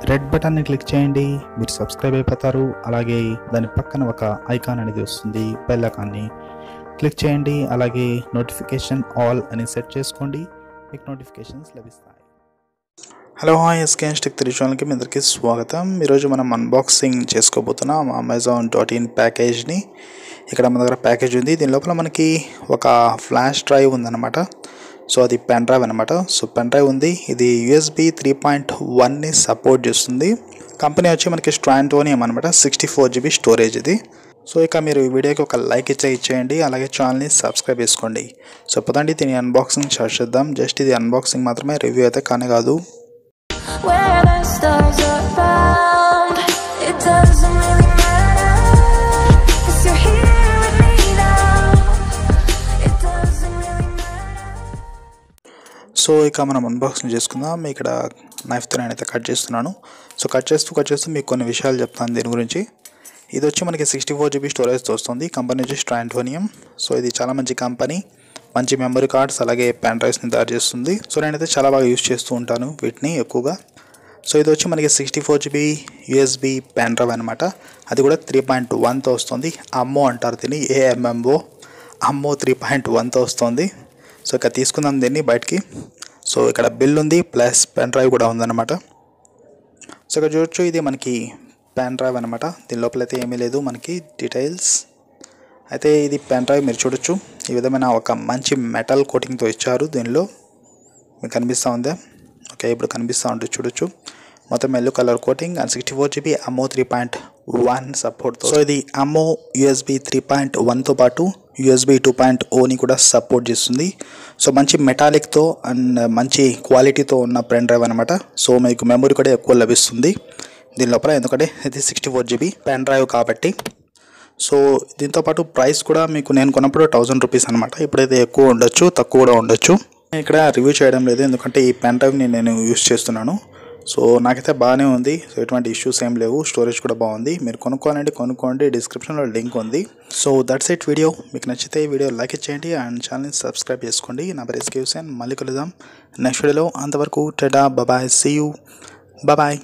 Red బటన్ని click చేయండి, మీరు సబ్స్క్రైబ్ అయిపోతారు. అలాగే దాని పక్కన ఒక ఐకాన్ అనేది వస్తుంది, బెల్ ఐకాన్ని క్లిక్ చేయండి. అలాగే నోటిఫికేషన్ ఆల్ అని సెట్ చేసుకోండి, మీకు నోటిఫికేషన్స్ లభిస్తాయి. Hello hi, SKH TECH Telugu ఛానల్కి మీ అందరికీ స్వాగతం. ఈరోజు మనం అన్బాక్సింగ్ చేసుకోబోతున్నాం Amazon.in ప్యాకేజ్ని. ఇక్కడ మన దగ్గర ప్యాకేజ్ ఉంది. దీని లోపల మనకి ఒక ఫ్లాష్ డ్రైవ్ ఉందన్నమాట. సో అది పెన్ డ్రైవ్ అనమాట. సో పెన్ డ్రైవ్ ఉంది. ఇది USB 3.1ని సపోర్ట్ చేస్తుంది. కంపెనీ వచ్చి మనకి Strontium అనమాట. 64GB స్టోరేజ్ ఇది. సో ఇక మీరు ఈ వీడియోకి ఒక లైక్ ఇచ్చేయండి, అలాగే ఛానల్ని సబ్స్క్రైబ్ చేసుకోండి. సో పదండి దీని అన్బాక్సింగ్ స్టార్ట్ చేద్దాం. జస్ట్ ఇది అన్బాక్సింగ్ మాత్రమే, రివ్యూ అయితే కానీ కాదు. Where the stars are found, it doesn't really matter, 'cause you're here with me now. It doesn't really matter. So ఇక మనం అన్బాక్సింగ్ చేసుకుందాం. ఇక్కడ నైఫ్తో నేనైతే కట్ చేస్తున్నాను. సో కట్ చేస్తూ మీకు కొన్ని విషయాలు చెప్తాను దీని గురించి. ఇది వచ్చి మనకి 64GB స్టోరేజ్తో వస్తుంది. కంపెనీ వచ్చి Strontium. సో ఇది చాలా మంచి కంపెనీ, మంచి మెమరీ కార్డ్స్ అలాగే పెన్ డ్రైవ్స్ని తయారు చేస్తుంది. సో నేనైతే చాలా బాగా యూజ్ చేస్తూ ఉంటాను వీటిని ఎక్కువగా. సో ఇది వచ్చి మనకి 64GB USB పెన్ డ్రైవ్ అనమాట. అది కూడా 3.1తో వస్తుంది. అమ్మో అంటారు దీన్ని, AMMO అమ్మో 3.1తో వస్తుంది. సో ఇక తీసుకుందాం దీన్ని బయటికి. సో ఇక్కడ బిల్ ఉంది, ప్లస్ పెన్ డ్రైవ్ కూడా ఉందన్నమాట. సో ఇక్కడ చూడొచ్చు, ఇది మనకి పెన్ డ్రైవ్ అనమాట. దీని లోపల అయితే ఏమీ లేదు మనకి డీటెయిల్స్. అయితే ఇది పెన్ డ్రైవ్ మీరు చూడొచ్చు, ఈ విధమైన ఒక మంచి మెటల్ కోటింగ్తో ఇచ్చారు. దీనిలో మీకు కనిపిస్తూ ఉందా? ఓకే, ఇప్పుడు కనిపిస్తూ ఉంటుంది చూడొచ్చు. మొత్తం yellow colour coating and 64GB అమ్మో 3.1 సపోర్ట్తో. సో ఇది అమ్మో USB 3.1తో పాటు USB 2.0ని కూడా సపోర్ట్ చేస్తుంది. సో మంచి మెటాలిక్తో అండ్ మంచి క్వాలిటీతో ఉన్న పెన్ డ్రైవ్ అనమాట. సో మీకు మెమరీ కూడా ఎక్కువ లభిస్తుంది దీని లోపల, ఎందుకంటే ఇది 64GB పెన్ డ్రైవ్ కాబట్టి. సో దీంతోపాటు ప్రైస్ కూడా మీకు నేను కొన్నప్పుడు 1000 రూపీస్ అనమాట. ఇప్పుడైతే ఎక్కువ ఉండొచ్చు, తక్కువ కూడా ఉండొచ్చు. ఇక్కడ రివ్యూ చేయడం లేదు, ఎందుకంటే ఈ పెన్ డ్రైవ్ని నేను యూజ్ చేస్తున్నాను. సో నాకైతే బాగానే ఉంది. సో ఎటువంటి ఇష్యూస్ ఏం లేవు, స్టోరేజ్ కూడా బాగుంది. మీరు కొనుక్కోండి, డిస్క్రిప్షన్లో లింక్ ఉంది. So that's it video. మీకు నచ్చితే ఈ వీడియో లైక్ చేయండి అండ్ ఛానల్ని సబ్స్క్రైబ్ చేసుకోండి. నా పేరు SKH. మళ్ళీ కలుద్దాం నెక్స్ట్ వీడియోలో. అంతవరకు tata, bye, see you, bye.